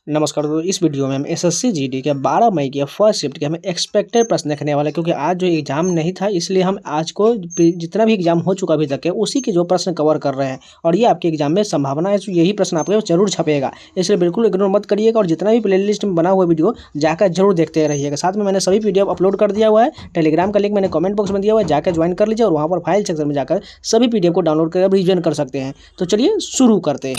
नमस्कार दोस्तों। इस वीडियो में हम एसएससी जीडी के 12 मई के फर्स्ट शिफ्ट के हमें एक्सपेक्टेड प्रश्न देखने वाले हैं, क्योंकि आज जो एग्जाम नहीं था इसलिए हम आज को जितना भी एग्जाम हो चुका अभी तक है उसी के जो प्रश्न कवर कर रहे हैं। और ये आपके एग्जाम में संभावना है, तो यही प्रश्न आपके जरूर छपेगा, इसलिए बिल्कुल इग्नोर मत करिएगा। और जितना भी प्ले लिस्ट में बना हुआ वीडियो जाकर जरूर देखते रहिएगा। साथ में मैंने सभी पीडीएफ अपलोड कर दिया हुआ है, टेलीग्राम का लिंक मैंने कमेंट बॉक्स में दिया हुआ है, जाकर ज्वाइन कर लीजिए और वहाँ पर फाइल सेक्शन में जाकर सभी पीडीएफ को डाउनलोड कर रिविजन कर सकते हैं। तो चलिए शुरू करते हैं।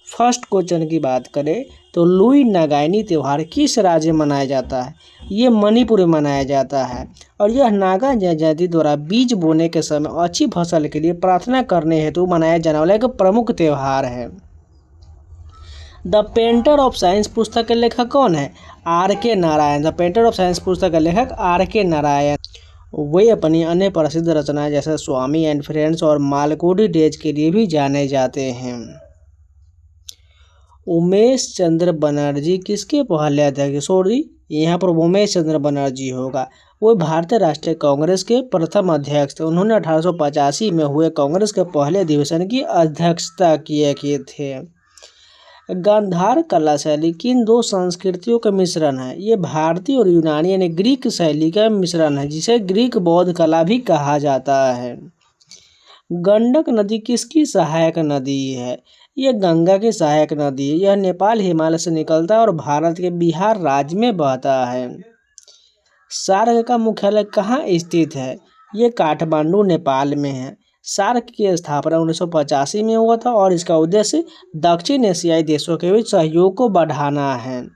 फर्स्ट क्वेश्चन की बात करें तो लुई नागानी त्यौहार किस राज्य में मनाया जाता है? ये मणिपुर में मनाया जाता है और यह नागा जनजाति द्वारा बीज बोने के समय अच्छी फसल के लिए प्रार्थना करने हेतु मनाया जाने वाला एक प्रमुख त्यौहार है। द पेंटर ऑफ साइंस पुस्तक के लेखक कौन है? आर के Narayan. The painter of science पुस्तक के लेखक आर के नारायण। वे अपनी अन्य प्रसिद्ध रचनाएं जैसे स्वामी एंड फ्रेंड्स और मालगुडी डेज के लिए भी जाने जाते हैं। उमेश चंद्र बनर्जी किसके पहले अध्यक्ष? सॉरी, यहाँ पर उमेश चंद्र बनर्जी होगा। वो भारतीय राष्ट्रीय कांग्रेस के प्रथम अध्यक्ष थे। उन्होंने 1885 में हुए कांग्रेस के पहले अधिवेशन की अध्यक्षता किए थे। गांधार कला शैली किन दो संस्कृतियों का मिश्रण है? ये भारतीय और यूनानी यानी ग्रीक शैली का मिश्रण है, जिसे ग्रीक बौद्ध कला भी कहा जाता है। गंडक नदी किसकी सहायक नदी है? यह गंगा की सहायक नदी है। यह नेपाल हिमालय से निकलता है और भारत के बिहार राज्य में बहता है। सार्क का मुख्यालय कहाँ स्थित है? ये काठमांडू नेपाल में है। सार्क की स्थापना 1985 में हुआ था और इसका उद्देश्य दक्षिण एशियाई देशों के बीच सहयोग को बढ़ाना है।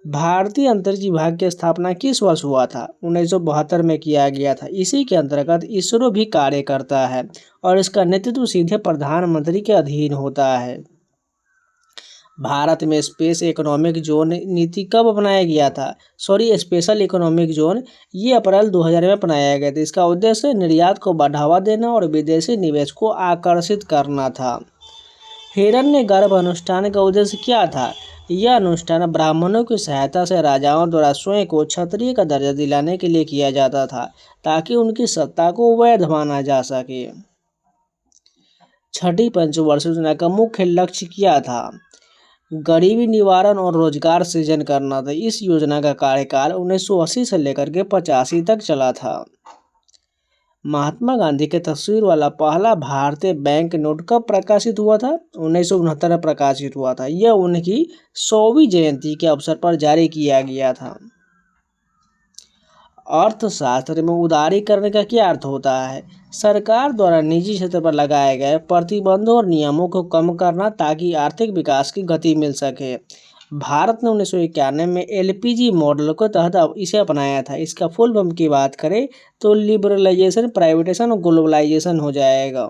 भारतीय अंतरिक्ष विभाग की स्थापना किस वर्ष हुआ था? 1972 में किया गया था। इसी के अंतर्गत इसरो भी कार्य करता है और इसका नेतृत्व सीधे प्रधानमंत्री के अधीन होता है। भारत में स्पेस इकोनॉमिक जोन नीति कब अपनाया गया था? सॉरी, स्पेशल इकोनॉमिक जोन ये अप्रैल 2000 में अपनाया गया था। इसका उद्देश्य निर्यात को बढ़ावा देना और विदेशी निवेश को आकर्षित करना था। हिरण्यगर्भ अनुष्ठान का उद्देश्य क्या था? यह अनुष्ठान ब्राह्मणों की सहायता से राजाओं द्वारा स्वयं को क्षत्रिय का दर्जा दिलाने के लिए किया जाता था, ताकि उनकी सत्ता को वैध माना जा सके। छठी पंचवर्षीय योजना का मुख्य लक्ष्य क्या था? गरीबी निवारण और रोजगार सृजन करना था। इस योजना का कार्यकाल 1980 से लेकर के 85 तक चला था। महात्मा गांधी के तस्वीर वाला पहला भारतीय बैंक नोट कब प्रकाशित हुआ था? 1969 में प्रकाशित हुआ था। यह उनकी 100वीं जयंती के अवसर पर जारी किया गया था। अर्थशास्त्र में उदारीकरण का क्या अर्थ होता है? सरकार द्वारा निजी क्षेत्र पर लगाए गए प्रतिबंधों और नियमों को कम करना, ताकि आर्थिक विकास की गति मिल सके। भारत ने 1991 में एलपीजी मॉडल के तहत इसे अपनाया था। इसका फुल फॉर्म की बात करें तो लिबरलाइजेशन, प्राइवेटाइजेशन और ग्लोबलाइजेशन हो जाएगा।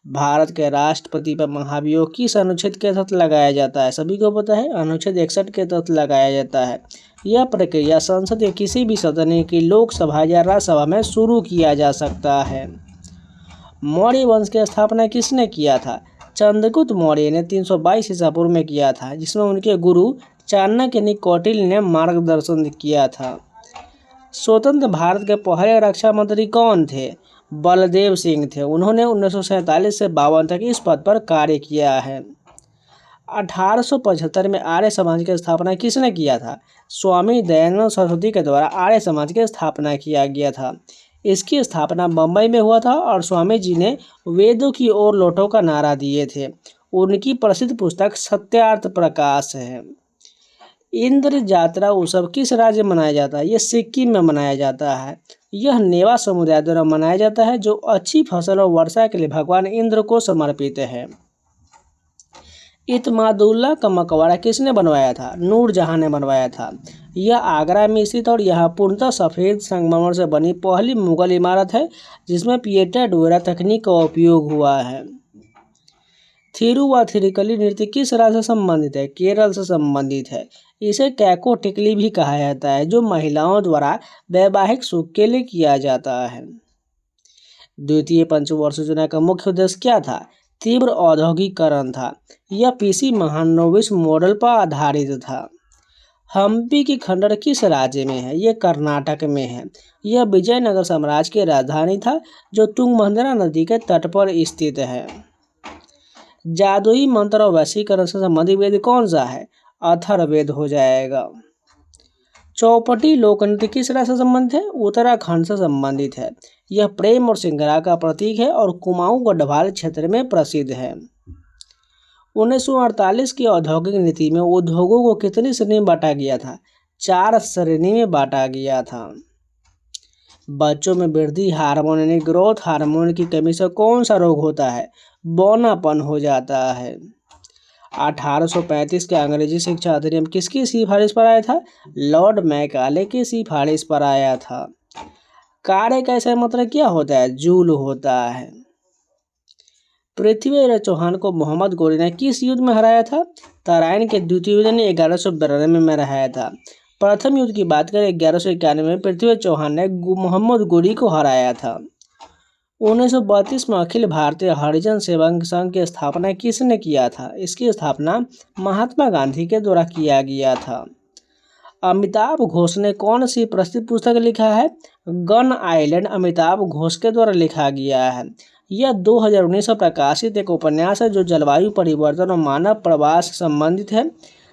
भारत के राष्ट्रपति पर महाभियोग किस अनुच्छेद के तहत लगाया जाता है? सभी को पता है, अनुच्छेद 61 के तहत लगाया जाता है। यह प्रक्रिया संसद के किसी भी सदन की लोकसभा या राज्यसभा में शुरू किया जा सकता है। मौर्य वंश की स्थापना किसने किया था? चंद्रगुप्त मौर्य ने 322 ईसा पूर्व में किया था, जिसमें उनके गुरु चाणक्य यानी कौटिल्य ने मार्गदर्शन किया था। स्वतंत्र भारत के पहले रक्षा मंत्री कौन थे? बलदेव सिंह थे। उन्होंने 1947 से 52 तक इस पद पर कार्य किया है। 1875 में आर्य समाज की स्थापना किसने किया था? स्वामी दयानंद सरस्वती के द्वारा आर्य समाज की स्थापना किया गया था। इसकी स्थापना बम्बई में हुआ था और स्वामी जी ने वेदों की ओर लौटो का नारा दिए थे। उनकी प्रसिद्ध पुस्तक सत्यार्थ प्रकाश है। इंद्र जात्रा उत्सव किस राज्य में मनाया जाता है? यह सिक्किम में मनाया जाता है। यह नेवा समुदाय द्वारा मनाया जाता है, जो अच्छी फसल और वर्षा के लिए भगवान इंद्र को समर्पित है। इत्मादुल्ला का मकबरा किसने बनवाया था? नूरजहां ने बनवाया था। यह आगरा में स्थित और यहाँ पूर्णतः सफ़ेद संगमरमर से बनी पहली मुगल इमारत है, जिसमें पिएटा डोरा तकनीक का उपयोग हुआ है। थिरुवाथिरुकली नृत्य किस राज्य से संबंधित है? केरल से संबंधित है। इसे कैको टिकली भी कहा जाता है, जो महिलाओं द्वारा वैवाहिक सुख के लिए किया जाता है। द्वितीय पंचवर्षीय योजना का मुख्य उद्देश्य क्या था? तीव्र औद्योगिकरण था। यह पीसी महानोबिस मॉडल पर आधारित था। हम्पी की खंडर किस राज्य में है? यह कर्नाटक में है। यह विजयनगर साम्राज्य की राजधानी था, जो तुंगभद्रा नदी के तट पर स्थित है। जादुई मंत्र और वशीकरण से संबंधित वेद कौन सा है? अथर्ववेद हो जाएगा। चौपटी लोकनृत्य किस राज्य से संबंधित है? उत्तराखंड से संबंधित है। यह प्रेम और श्रृंगार का प्रतीक है और कुमाऊं गढ़वाल क्षेत्र में प्रसिद्ध है। 1948 की औद्योगिक नीति में उद्योगों को कितनी श्रेणी में बांटा गया था? 4 श्रेणी में बांटा गया था। बच्चों में वृद्धि हार्मोन यानी ग्रोथ हार्मोन की कमी से कौन सा रोग होता है? बौनापन हो जाता है। 1835 के अंग्रेजी शिक्षा अधिनियम किसकी सिफारिश पर आया था? लॉर्ड मैकाले की सिफारिश पर आया था। कार्य का ऐसा मतलब क्या होता है? जूल होता है। पृथ्वीराज चौहान को मोहम्मद गोरी ने किस युद्ध में हराया था? तराइन के द्वितीय युद्ध ने 1192 में हराया था। प्रथम युद्ध की बात करें 1191 में पृथ्वीराज चौहान ने मोहम्मद गोरी को हराया था। 1932 में अखिल भारतीय हरिजन सेवा संघ की स्थापना किसने किया था? इसकी स्थापना महात्मा गांधी के द्वारा किया गया था। अमिताभ घोष ने कौन सी प्रसिद्ध पुस्तक लिखा है? गन आइलैंड अमिताभ घोष के द्वारा लिखा गया है। यह 2019 में प्रकाशित एक उपन्यास है जो जलवायु परिवर्तन और मानव प्रवास से संबंधित है।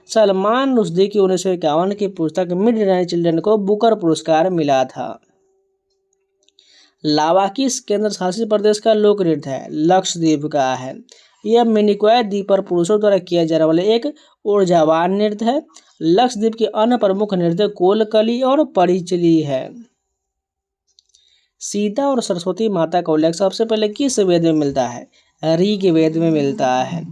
सलमान रुश्दी की 1951 की पुस्तक मिडनाइट चिल्ड्रन को बुकर पुरस्कार मिला था। लावा किस केंद्र शासित प्रदेश का लोक नृत्य है? लक्षद्वीप का है। यह मिनिकॉय द्वीप पर पुरुषों द्वारा किया जाने वाला एक ऊर्जावान नृत्य है। लक्षद्वीप के अन्य प्रमुख नृत्य कोलकली और परिचली है। सीता और सरस्वती माता का उल्लेख सबसे पहले किस वेद में मिलता है? ऋग्वेद में मिलता है।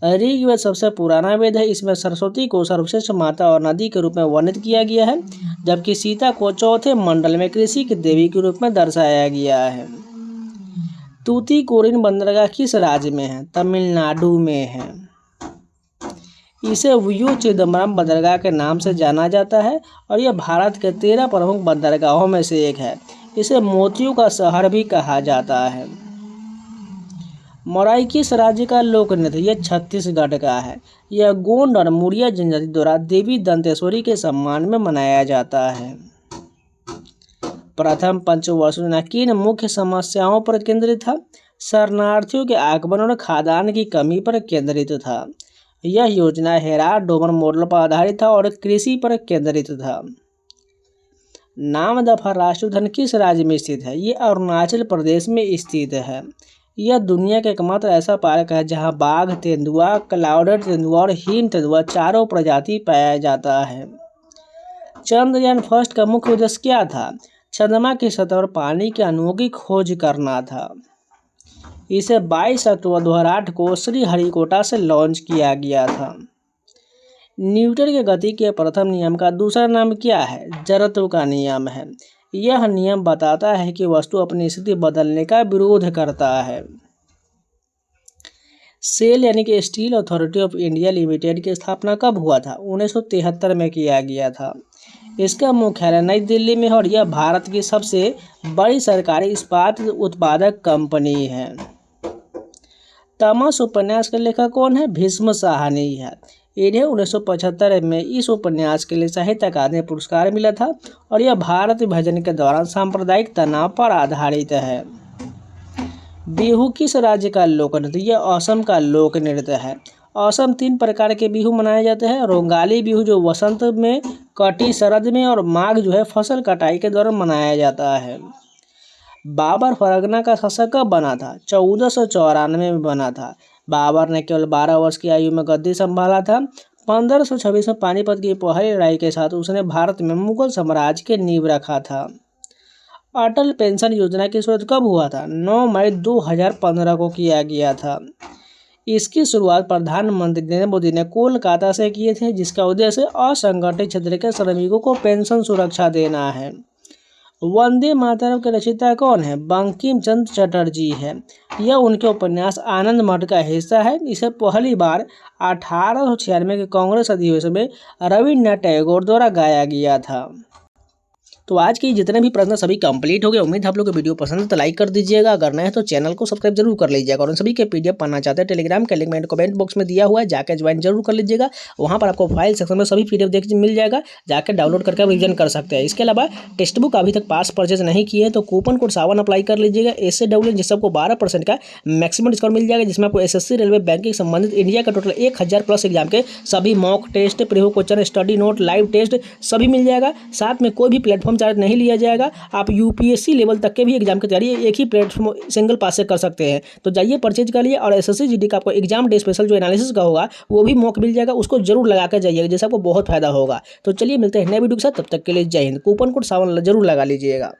ऋग्वेद सबसे पुराना वेद है। इसमें सरस्वती को सर्वश्रेष्ठ माता और नदी के रूप में वर्णित किया गया है, जबकि सीता को चौथे मंडल में कृषि की देवी के रूप में दर्शाया गया है। तूतीकोरिन बंदरगाह किस राज्य में है? तमिलनाडु में है। इसे वीयू चिदम्बरम बंदरगाह के नाम से जाना जाता है और यह भारत के 13 प्रमुख बंदरगाहों में से एक है। इसे मोतियों का शहर भी कहा जाता है। मोराई किस राज्य का लोक नृत्य? यह छत्तीसगढ़ का है। यह गोंड और मुड़िया जनजाति द्वारा देवी दंतेश्वरी के सम्मान में मनाया जाता है। प्रथम पंचवर्ष योजना किन मुख्य समस्याओं पर केंद्रित था? शरणार्थियों के आगमन और खाद्यान्न की कमी पर केंद्रित था। यह योजना हेरात डोमर मॉडल पर आधारित था और कृषि पर केंद्रित था। नामदफा राष्ट्रीय उद्यान किस राज्य में स्थित है? ये अरुणाचल प्रदेश में स्थित है। यह दुनिया का एकमात्र ऐसा पार्क है जहां बाघ, तेंदुआ, क्लाउडेड तेंदुआ और हिम तेंदुआ चारों प्रजाति पाया जाता है। चंद्रयान फर्स्ट का मुख्य उद्देश्य क्या था? चंद्रमा की सतह पर पानी के अणुओं की खोज करना था। इसे 22 अक्टूबर 2008 को श्रीहरिकोटा से लॉन्च किया गया था। न्यूटन के गति के प्रथम नियम का दूसरा नाम क्या है? जड़त्व का नियम है। यह नियम बताता है कि वस्तु अपनी स्थिति बदलने का विरोध करता है। सेल यानी कि steel authority of India limited की स्थापना कब हुआ था? 1973 में किया गया था। इसका मुख्यालय नई दिल्ली में है और यह भारत की सबसे बड़ी सरकारी इस्पात उत्पादक कंपनी है। तमस उपन्यास के लेखक कौन है? भीष्म साहनी है। इन्हें 1975 में इस उपन्यास के लिए साहित्य अकादमी पुरस्कार मिला था और यह भारत विभाजन के दौरान सांप्रदायिक तनाव पर आधारित है। बिहू किस राज्य का लोक नृत्य? यह असम का लोक नृत्य है। असम 3 प्रकार के बिहू मनाए जाते हैं। रोंगाली बिहू जो वसंत में, कटी शरद में और माघ जो है फसल कटाई के दौरान मनाया जाता है। बाबर परगना का शासक कब बना था? 1494 में बना था। बाबर ने केवल 12 वर्ष की आयु में गद्दी संभाला था। 1526 में पानीपत की पहली लड़ाई के साथ उसने भारत में मुगल साम्राज्य के नींव रखा था। अटल पेंशन योजना की शुरुआत कब हुआ था? 9 मई 2015 को किया गया था। इसकी शुरुआत प्रधानमंत्री नरेंद्र मोदी ने कोलकाता से किए थे, जिसका उद्देश्य असंगठित क्षेत्र के श्रमिकों को पेंशन सुरक्षा देना है। वंदे मातरम के रचयिता कौन है? बंकिम चंद्र चटर्जी है। यह उनके उपन्यास आनंद मठ का हिस्सा है। इसे पहली बार 1896 के कांग्रेस अधिवेशन में रविन्द्रनाथ टैगोर द्वारा गाया गया था। तो आज के जितने भी प्रश्न सभी कंप्लीट हो गए। उम्मीद है आप लोग को वीडियो पसंद है तो लाइक कर दीजिएगा, अगर नए है तो चैनल को सब्सक्राइब जरूर कर लीजिएगा। और उन सभी के पीडीएफ पढ़ना चाहते हैं टेलीग्राम का लिंक मैंने कमेंट बॉक्स में दिया हुआ है, जाकर ज्वाइन जरूर कर लीजिएगा। वहाँ पर आपको फाइल सेक्शन में सभी पीडीएफ देख मिल जाएगा, जाकर डाउनलोड करके रिविजन कर सकते हैं। इसके अलावा टेक्स्ट बुक अभी तक पास परचेज नहीं किए तो कूपन कोड सावन अप्लाई कर लीजिएगा SAWN, जिससे आपको 12% का मैक्सिमम डिस्काउंट मिल जाएगा, जिसमें आपको SSC रेलवे बैंकिंग संबंधित इंडिया का टोटल 1000 प्लस एग्जाम के सभी mock test, preview question, study note, live test सभी मिल जाएगा। साथ में कोई भी प्लेटफॉर्म चार्ज नहीं लिया जाएगा। आप UPSC लेवल तक के भी एग्जाम की तैयारी एक ही प्लेटफॉर्म सिंगल पास से कर सकते हैं। तो जाइए परचेज कर लिए। और SSC GD का आपको एग्जाम डे स्पेशल जो एनालिसिस का होगा वो भी मॉक मिल जाएगा, उसको जरूर लगा कर जाइएगा, जिससे आपको बहुत फायदा होगा। तो चलिए मिलते हैं नए वीडियो के साथ, तब तक के लिए जय हिंद। कूपन कोड सावन जरूर लगा लीजिएगा।